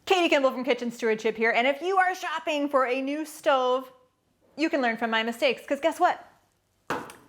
Katie Kimball from Kitchen Stewardship here, and if you are shopping for a new stove, you can learn from my mistakes, because guess what?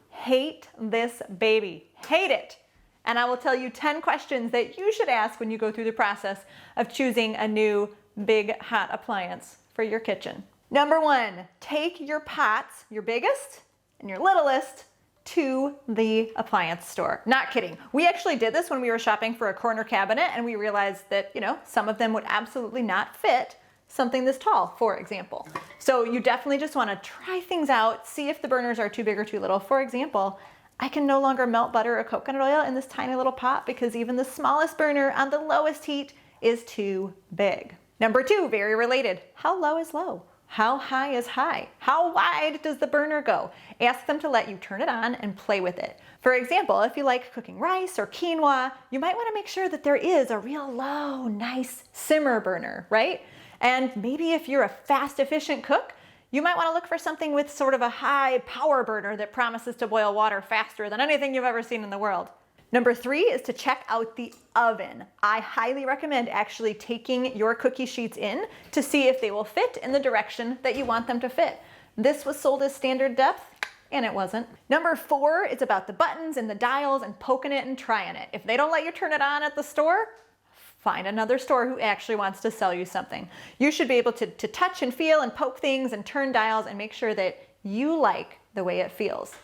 Hate this baby. Hate it. And I will tell you 10 questions that you should ask when you go through the process of choosing a new big hot appliance for your kitchen. Number 1, take your pots, your biggest and your littlest, to the appliance store. Not kidding. We actually did this when we were shopping for a corner cabinet, and we realized that, some of them would absolutely not fit something this tall, for example. So you definitely just want to try things out, see if the burners are too big or too little. For example, I can no longer melt butter or coconut oil in this tiny little pot because even the smallest burner on the lowest heat is too big. Number 2, very related. How low is low? How high is high? How wide does the burner go? Ask them to let you turn it on and play with it. For example, if you like cooking rice or quinoa, you might want to make sure that there is a real low, nice simmer burner, right? And maybe if you're a fast, efficient cook, you might want to look for something with sort of a high power burner that promises to boil water faster than anything you've ever seen in the world. Number 3 is to check out the oven. I highly recommend actually taking your cookie sheets in to see if they will fit in the direction that you want them to fit. This was sold as standard depth, and it wasn't. Number 4 is about the buttons and the dials and poking it and trying it. If they don't let you turn it on at the store, find another store who actually wants to sell you something. You should be able to touch and feel and poke things and turn dials and make sure that you like the way it feels.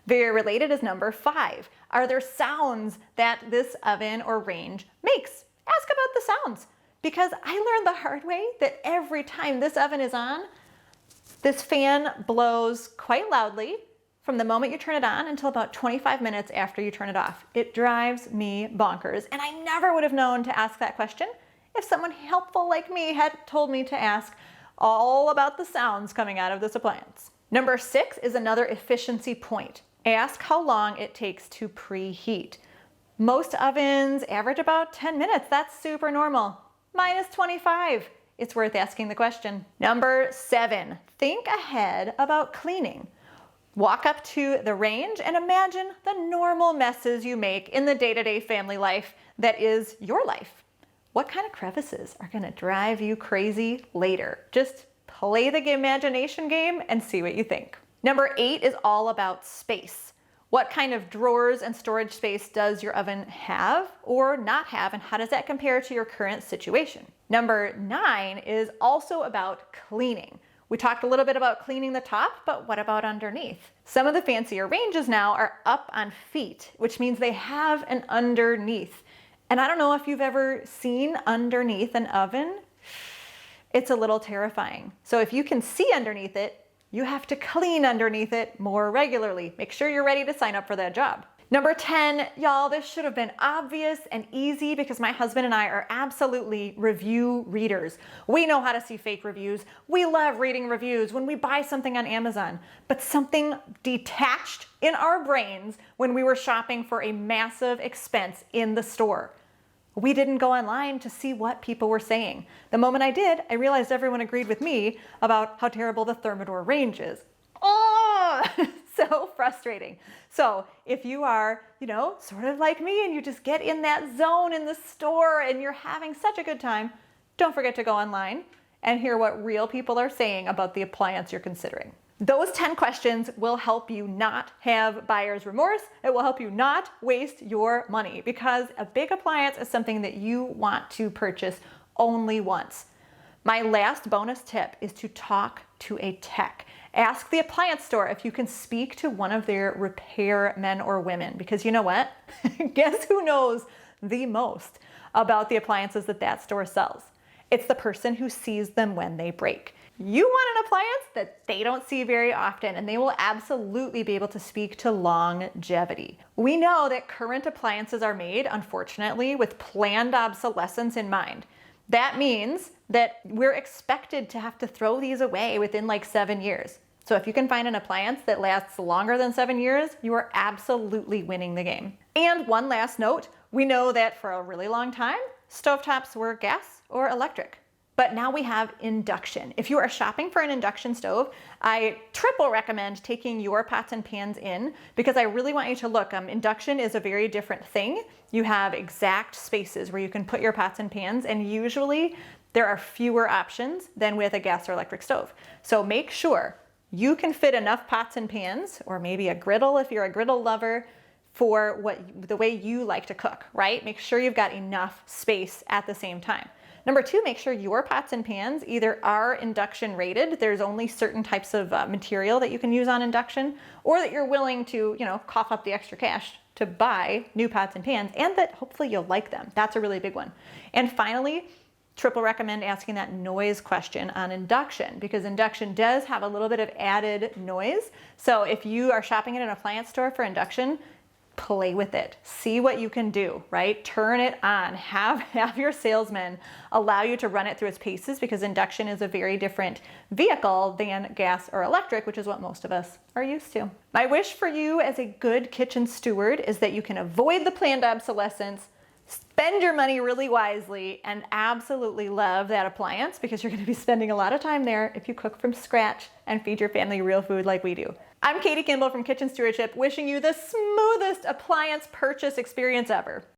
Very related is number 5. Are there sounds that this oven or range makes? Ask about the sounds, because I learned the hard way that every time this oven is on, this fan blows quite loudly from the moment you turn it on until about 25 minutes after you turn it off. It drives me bonkers, and I never would have known to ask that question if someone helpful like me had told me to ask all about the sounds coming out of this appliance. Number 6 is another efficiency point. Ask how long it takes to preheat. Most ovens average about 10 minutes. That's super normal. Mine is 25. It's worth asking the question. Number 7, think ahead about cleaning. Walk up to the range and imagine the normal messes you make in the day-to-day family life that is your life. What kind of crevices are going to drive you crazy later? Just play the imagination game and see what you think. Number 8 is all about space. What kind of drawers and storage space does your oven have or not have, and how does that compare to your current situation? Number 9 is also about cleaning. We talked a little bit about cleaning the top, but what about underneath? Some of the fancier ranges now are up on feet, which means they have an underneath. And I don't know if you've ever seen underneath an oven. It's a little terrifying. So if you can see underneath it, you have to clean underneath it more regularly. Make sure you're ready to sign up for that job. Number 10, y'all, this should have been obvious and easy because my husband and I are absolutely review readers. We know how to see fake reviews. We love reading reviews when we buy something on Amazon, but something detached in our brains when we were shopping for a massive expense in the store. We didn't go online to see what people were saying. The moment I did, I realized everyone agreed with me about how terrible the Thermador range is. Oh, so frustrating. So if you are, sort of like me and you just get in that zone in the store and you're having such a good time, don't forget to go online and hear what real people are saying about the appliance you're considering. Those 10 questions will help you not have buyer's remorse. It will help you not waste your money, because a big appliance is something that you want to purchase only once. My last bonus tip is to talk to a tech. Ask the appliance store if you can speak to one of their repair men or women, because you know what? Guess who knows the most about the appliances that store sells? It's the person who sees them when they break. You want an appliance that they don't see very often, and they will absolutely be able to speak to longevity. We know that current appliances are made, unfortunately, with planned obsolescence in mind. That means that we're expected to have to throw these away within like 7 years. So if you can find an appliance that lasts longer than 7 years, you are absolutely winning the game. And one last note, we know that for a really long time, stovetops were gas or electric. But now we have induction. If you are shopping for an induction stove, I triple recommend taking your pots and pans in, because I really want you to look. Induction is a very different thing. You have exact spaces where you can put your pots and pans, and usually there are fewer options than with a gas or electric stove. So make sure you can fit enough pots and pans, or maybe a griddle if you're a griddle lover, for the way you like to cook, right? Make sure you've got enough space at the same time. Number two, make sure your pots and pans either are induction rated, there's only certain types of material that you can use on induction, or that you're willing to, cough up the extra cash to buy new pots and pans, and that hopefully you'll like them. That's a really big one. And finally, triple recommend asking that noise question on induction, because induction does have a little bit of added noise. So if you are shopping at an appliance store for induction, play with it. See what you can do, right? Turn it on. Have your salesman allow you to run it through its paces, because induction is a very different vehicle than gas or electric, which is what most of us are used to. My wish for you as a good kitchen steward is that you can avoid the planned obsolescence, spend your money really wisely, and absolutely love that appliance, because you're going to be spending a lot of time there if you cook from scratch and feed your family real food like we do. I'm Katie Kimball from Kitchen Stewardship, wishing you the smoothest appliance purchase experience ever.